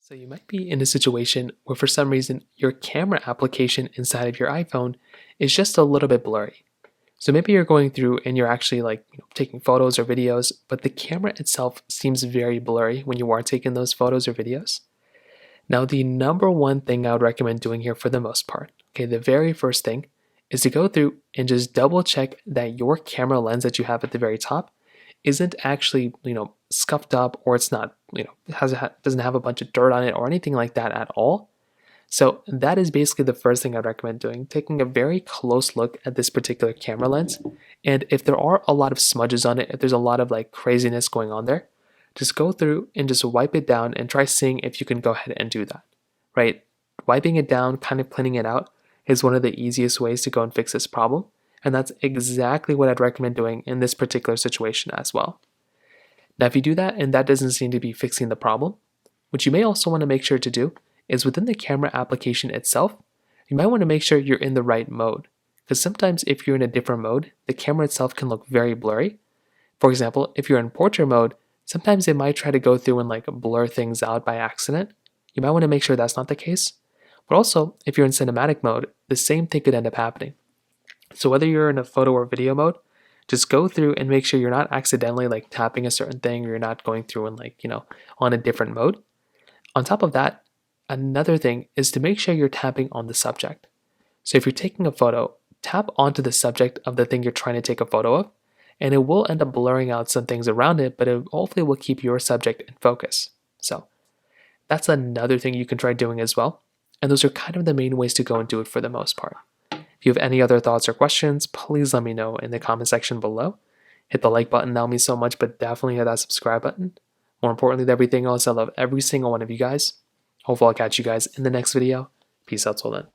So you might be in a situation where for some reason your camera application inside of your iPhone is just a little bit blurry. So maybe you're going through and you're actually taking photos or videos, but the camera itself seems very blurry when you are taking those photos or videos. Now, the number one thing I would recommend doing here for the most part, okay, the very first thing is to go through and just double check that your camera lens that you have at the very top isn't actually, scuffed up, or it's not, doesn't have a bunch of dirt on it or anything like that at all. So that is basically the first thing I'd recommend doing, taking a very close look at this particular camera lens. And if there are a lot of smudges on it, if there's a lot of craziness going on there, just go through and just wipe it down and try seeing if you can go ahead and do that, right? Wiping it down, kind of cleaning it out is one of the easiest ways to go and fix this problem. And that's exactly what I'd recommend doing in this particular situation as well. Now, if you do that and that doesn't seem to be fixing the problem, what you may also want to make sure to do is within the camera application itself, you might want to make sure you're in the right mode. Because sometimes if you're in a different mode, the camera itself can look very blurry. For example, if you're in portrait mode, sometimes it might try to go through and blur things out by accident. You might want to make sure that's not the case. But also, if you're in cinematic mode, the same thing could end up happening. So whether you're in a photo or video mode, just go through and make sure you're not accidentally tapping a certain thing, or you're not going through and on a different mode. On top of that, another thing is to make sure you're tapping on the subject. So if you're taking a photo, tap onto the subject of the thing you're trying to take a photo of, and it will end up blurring out some things around it, but it hopefully will keep your subject in focus. So that's another thing you can try doing as well. And those are kind of the main ways to go and do it for the most part. If you have any other thoughts or questions, please let me know in the comment section below. Hit the like button, that would mean so much, but definitely hit that subscribe button. More importantly than everything else, I love every single one of you guys. Hopefully I'll catch you guys in the next video. Peace out till then.